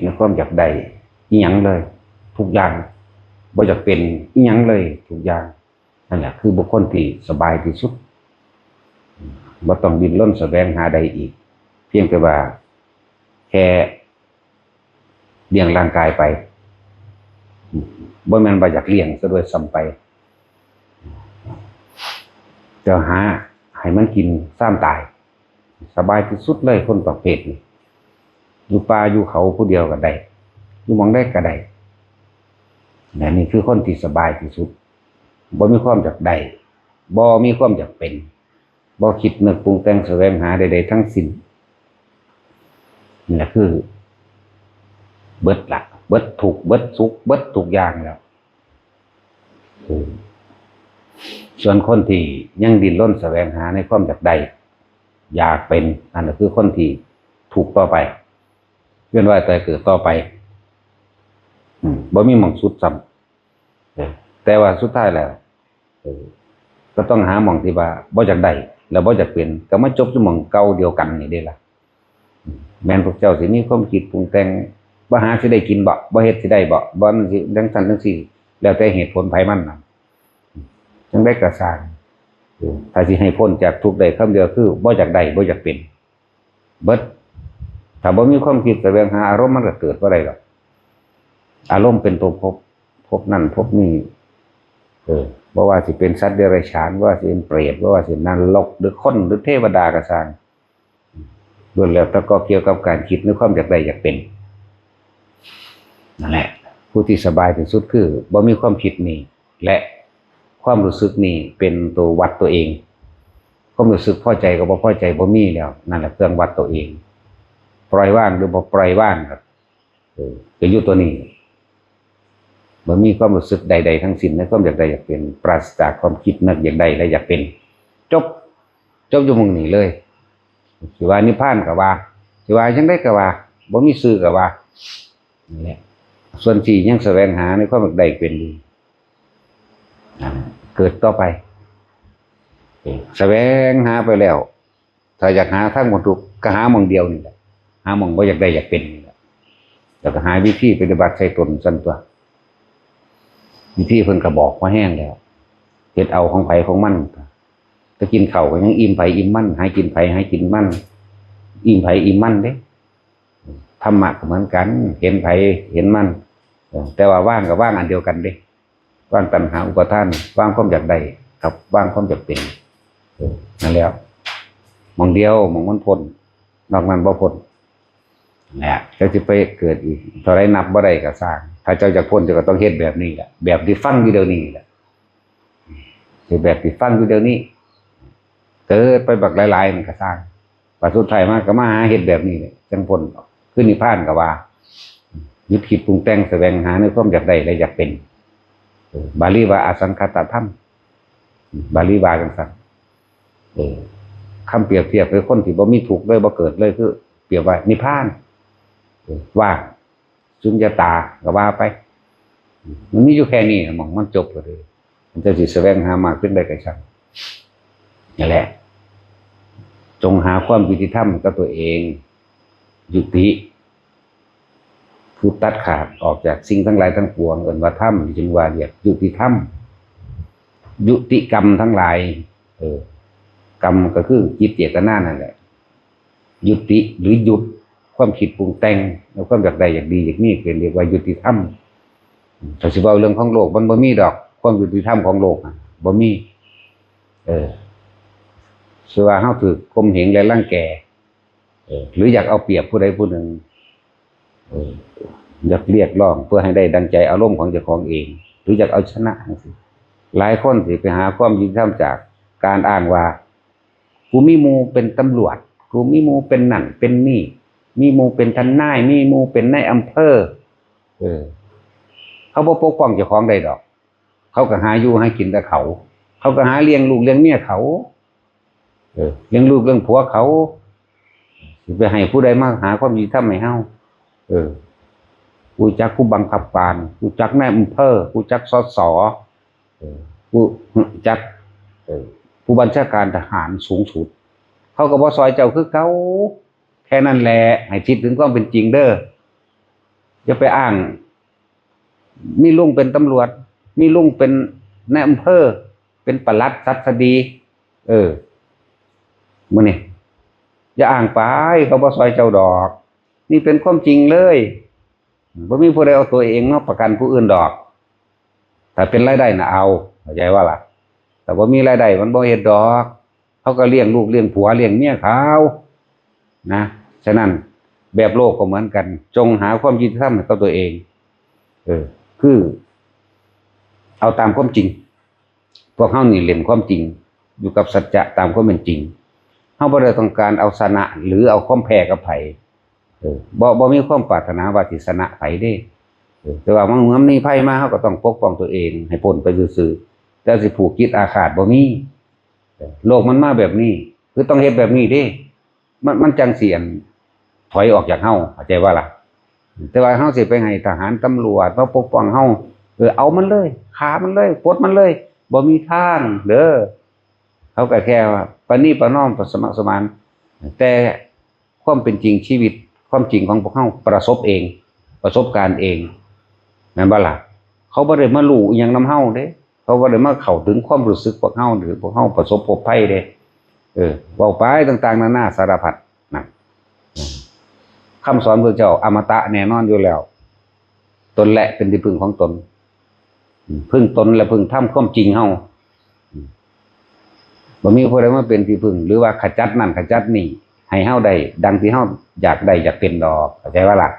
ในความอยากได้อีหยังเลยทุกอย่างบ่อยากเป็นอีหยังเลยทุกอย่างนั่นแหละคือบุคคลที่สบายที่สุดบ่ต้องดิ้นรนแสวงหาใดอีกเพียงแต่ว่าแค่เลี้ยงร่างกายไปบ่แม่นว่าอยากเลี้ยงซะด้วยซ้ำไปจะหาให้มันกินซ้ำตายสบายที่สุดเลยคนประเภทนี้อยู่ป่าอยู่เขาผู้เดียวก็ได้อยู่หม้องใดก็ได้นี่คือคนที่สบายที่สุดบ่มีความอยากได้บ่มีความอยากเป็นบ่คิดนึกปรุงแต่งแสวงหาใดๆทั้งสิ้นนี่แหละคือเบิดหลักเบิดทุกข์เบิดสุขเบิดทุกอย่างแล้วส่วนคนที่ยังดิ้นรนแสวงหาในความอยากได้อยากเป็นนั่นก็คือคนที่ถูกต่อไปเวียนว่ายตายเกิดต่อไปบ่มีหม่องสุดซ้ำแต่ว่าสุดท้ายแล้วก็ต้องหาหม่องที่ว่าบ่อยากได้แล้วบ่อยากเป็นก็มาจบอยู่หม่องเก่าเดียวกันนี่เด้ล่ะแม่นพวกเจ้าสิมีความคิดปรุงแต่งบ่หาสิได้กินบ่เฮ็ดสิได้บ่นั่นสิจังซั่นจังซี่แล้วแต่เหตุผลไผมันน่ะจังได้ก็สร้างถ้าสิให้พ้นจากทุกข์ได้คำเดียวคือบ่อยากได้บ่อยากเป็นเบิดถ้าบ่มีความคิดแสวงหาอารมณ์มันก็เกิดบ่ได้หรอกอารมณ์เป็นตัวพบนั่นพบนี่บ่ว่าสิเป็นสัตว์เดรัจฉานว่าสิเป็นเปรตว่าสินรกหรือคนหรือเทวดาก็สร้างล้วนแล้วแต่ก็เกี่ยวกับการคิดในความอยากได้อยากเป็นนั่นแหละผู้ที่สบายที่สุดคือบ่มีความคิดนี่และความรู้สึกนี่เป็นตัววัดตัวเองความรู้สึกพอใจกับบ่พอใจบ่มีแล้วนั่นแหละเครื่องวัดตัวเองปล่อยว่างหรือบ่ปล่อยว่างครับก็อยู่ตัวนี้บ่มีความรู้สึกใดๆทั้งสิ้นในความอยากได้อยากเป็นปราศจากความคิดนึกอยากได้และอยากเป็นจบอยู่มึงนี่เลยสิว่านิพพานก็ว่าสิว่าจังได๋ก็ว่าบ่มีชื่อก็ว่านี่แหละส่วนที่ยังแสวงหาในความอยากได้เป็นอยู่เกิดต่อไปแสวงหาไปแล้วถ้าอยากหาทางหมดทุกก็หาหม่องเดียวนี่แหละหาหม่องบ่อยากได้อยากเป็นนี่แหละแล้วก็หาวิธีปฏิบัติใช้ตนซั่นตัววิธีเพิ่นก็บอกมาแห้งแล้วเฮ็ดเอาของไผของมันก็กินข้าวก็ยังอิ่มไผอิ่มมันหากินไผหากินมันอิ่มไผอิ่มมันเด้ธรรมะก็เหมือนกันเห็นไผเห็นมันแต่ว่าว่างกับว่างอันเดียวกันเด้ว่างตัณหาอุปาทานว่างความอยากได้กับว่างความอยากเป็นนั่นแล้วมองเดียวมองมันพ้นนอกนั้นบ่พ้นแหละเจ้าสิไปเกิดอีกเท่าไรนับบ่ได้ก็สร้างถ้าเจ้าอยากพ้นเจ้าก็ต้องเฮ็ดแบบนี้แหละแบบที่ฟังอยู่เดี๋ยวนี้แหละคือแบบที่ฟังอยู่เดี๋ยวนี้เกิดไปบักหลายๆมันก็สร้างปัจจุบันมาก็มาหาเฮ็ดแบบนี้เลยจังพ้นขึ้นนิพพานก็ว่ายึดคิดปรุงแต่งแสวงหาในความอยากได้และอยากเป็นบาลีว่าอสังขตธรรมบาลีว่าจังซั่นคำเปรียบเทียบคือคนที่บ่มีทุกข์เลยบ่เกิดเลยคือเปรียบว่านิพพานว่างสุญญตาก็ว่าไปมันมีอยู่แค่นี้มองมันจบเลยมันจะสิแสวงหามากขึ้นได้ก็ช่างนั่นแหละจงหาความยุติธรรมกับตัวเองยุติคือตัดขาดออกจากสิ่งทั้งหลายทั้งปวงเอิ้นว่าธรรมจึงว่าเรียกยุติธรรมยุติกรรมทั้งหลายกรรมก็คือจิตเจตนานั่นแหละยุติหรือหยุดความคิดปรุงแต่งแล้วความอยากได้อยากดีอยากนี้เป็นเรียกว่ายุติธรรมถ้าสิเว้าเรื่องของโลกมันบ่มีดอกความยุติธรรมของโลกบ่มีสิว่าเฮาถูกข่มเหงและรังแกหรืออยากเอาเปรียบผู้ใดผู้หนึ่งอยากเรียกร้องเพื่อให้ได้ดังใจอารมณ์ของเจ้าของเองหรืออยากเอาชนะจังซี่หลายคนสิไปหาความยุติธรรมจากการอ้างว่ากูมีหมู่เป็นตำรวจกูมีหมู่เป็นนั่นเป็นนี่มีหมู่เป็นทนายมีหมู่เป็นนายอำเภอเขาบ่ปกป้องเจ้าของได้ดอกเขาก็หาอยู่ให้กินแต่เขาก็หาเลี้ยงลูกเลี้ยงเมียเขาเลี้ยงลูกเลี้ยงผัวเขาสิไปให้ผู้ใดมาหาความยุติธรรมให้เฮากูจักผู้บังคับการกูจักนายอำเภอกูจักสสกูจักผู้บัญชาการทหารสูงสุดเขาก็บ่ซอยเจ้าคือเขาแค่นั้นแหละให้คิดถึงความเป็นจริงเด้อ จะไปอ้างมีลุงเป็นตำรวจมีลุงเป็นนายอำเภอเป็นปลัดศัสดีมื้อนี้อย่าอ้างไปเขาบ่ซอยเจ้าดอกนี่เป็นความจริงเลยบ่มีผู้ใดเอาตัวเองมาประกันผู้อื่นดอกถ้าเป็นรายได้น่ะเอาเข้าใจว่าล่ะแต่บ่มีรายได้มันบ่เฮ็ดดอกเขาก็เลี้ยงลูกเลี้ยงผัวเลี้ยงเมียเขานะฉะนั้นแบบโลกก็เหมือนกันจงหาความยุติธรรมให้กับตัวเองคือเอาตามความจริงพวกเฮานี่เล่นความจริงอยู่กับสัจจะตามความเป็นจริงเฮาบ่ได้ต้องการเอาชนะหรือเอาความแพ้กับไผบ่มีความปรารถนาว่าสิชนะไผเด้แต่ว่ามันมีภัยมาเฮาก็ต้องปกป้องตัวเองให้พ้นไปซื่อๆแต่สิผูกจิตอาฆาตบ่มีโลกมันมาแบบนี้คือต้องเฮ็ดแบบนี้เด้มันจังสิถอยออกจากเฮาเข้าใจว่าล่ะแต่ว่าเฮาสิไปให้ทหารตำรวจมาปกป้องเฮาเอามันเลยฆ่ามันเลยปลดมันเลยบ่มีทางเด้อเขาก็แค่ว่าปณีประนอมประสมัครสมานแต่ความเป็นจริงชีวิตความจริงของพวกเฮาประสบเองประสบการณ์เองแม่นบ่ล่ะเขาบ่ได้มารู้อิหยังนำเฮาเด้เขาบ่ได้มาเข้าถึงความรู้สึกพวกเฮาหรือพวกเฮาประสบพบภัยเด้เว้าไปต่างๆนานาสารพัดนะคำสอนพระเจ้าอมตะแน่นอนอยู่แล้วตนแหละเป็นที่พึ่งของตนพึ่งตนและพึ่งทำความจริงเฮาบ่มีผู้ใดมาเป็นที่พึ่งหรือว่าขจัดนั่นขจัดนี่ให้เฮาได้ดังที่เฮาอยากได้อยากเป็นดอกเข้าใจว่าล่ะ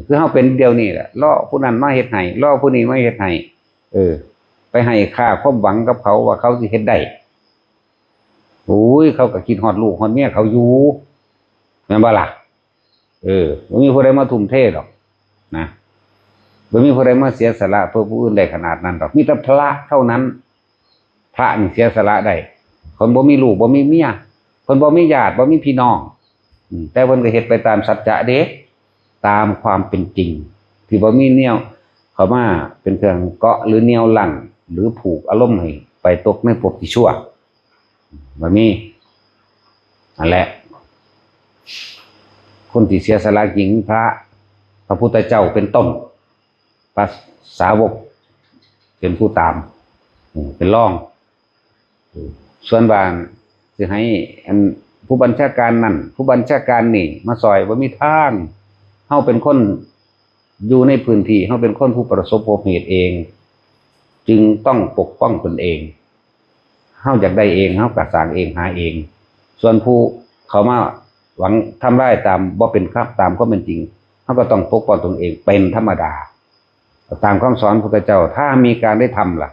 คือเฮาเป็นเดียวนี่แหละรอผู้นั้นมาเฮ็ดให้รอผู้นี้มาเฮ็ดให้ไปให้ค่าความหวังกับเขาว่าเขาสิเฮ็ดได้โอ้ยเขาก็คิดฮอดลูกฮอดเมียเขาอยู่แม่นบ่ล่ะบ่มีผู้ใดมาทุ่มเทหรอกนะบ่มีผู้ใดมาเสียสละเพื่อผู้อื่นได้ขนาดนั้นดอกมีแต่พระเท่านั้นพระนี่เสียสละได้คนบ่มีลูกบ่มีเมียคนบ่มีญาติบ่มีพี่น้องแต่เพิ่นก็เฮ็ดไปตามสัจจะเด้ตามความเป็นจริงที่บ่มีแนวเข้ามาเป็นเครื่องเกาะหรือแนวลั่นหรือผูกอารมณ์ให้ไปตกในภพที่ชั่วบ่มีนั่นแหละคนที่เสียสละจริงพระพุทธเจ้าเป็นต้นพระสาวกเป็นผู้ตามเป็นรองส่วนบางสิให้ผู้บัญชาการนั่นผู้บัญชาการนี่มาซอยบ่มีทางเฮาเป็นคนอยู่ในพื้นที่เฮาเป็นคนผู้ประสบพบเหตุเองจึงต้องปกป้องตนเองเฮาอยากได้เองเฮาก็สร้างเองหาเองส่วนผู้เขามาหวังทำได้ตามบ่เป็นครับตามก็เป็นจริงเฮาก็ต้องปกป้องตนเองเป็นธรรมดาตามคำสอนพระพุทธเจ้าถ้ามีการได้ทำล่ะ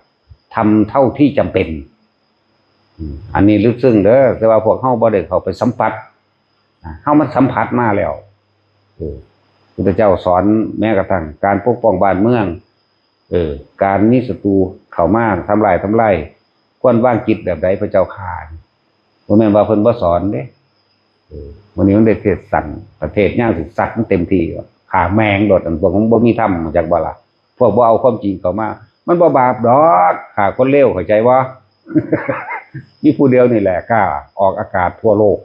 ทำเท่าที่จำเป็นอันนี้ลึกซึ้งเด้อแต่ว่าพวกเฮาบ่ได้เข้าไปสัมผัสเฮามันสัมผัสมาแล้วพระพุทธเจ้าสอนแม้กระทั่งการปกป้องบ้านเมืองการมีศัตรูเข้ามาทำลายควรวางจิตแบบใดพระเจ้าข่าบ่แม่นว่าเพิ่นบ่สอนเด้วันนี้มันได้เทศสั่นประเทศย่างสิสัตว์มันเต็มที่ฆ่าแมงโดดอันพวกมันบ่มีธรรมมาจากบ่ล่ะพวกบ่เอาความจริงเข้ามามันบ่บาปดอกฆ่าคนเลวเข้าใจบ่มีผู้เดียวนี่แหละกล้าออกอากาศทั่วโลก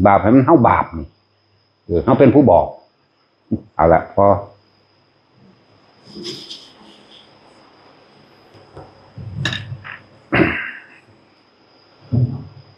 บาปให้มันเฮาบาปนี่เฮาเป็นผู้บอกเอาละพอ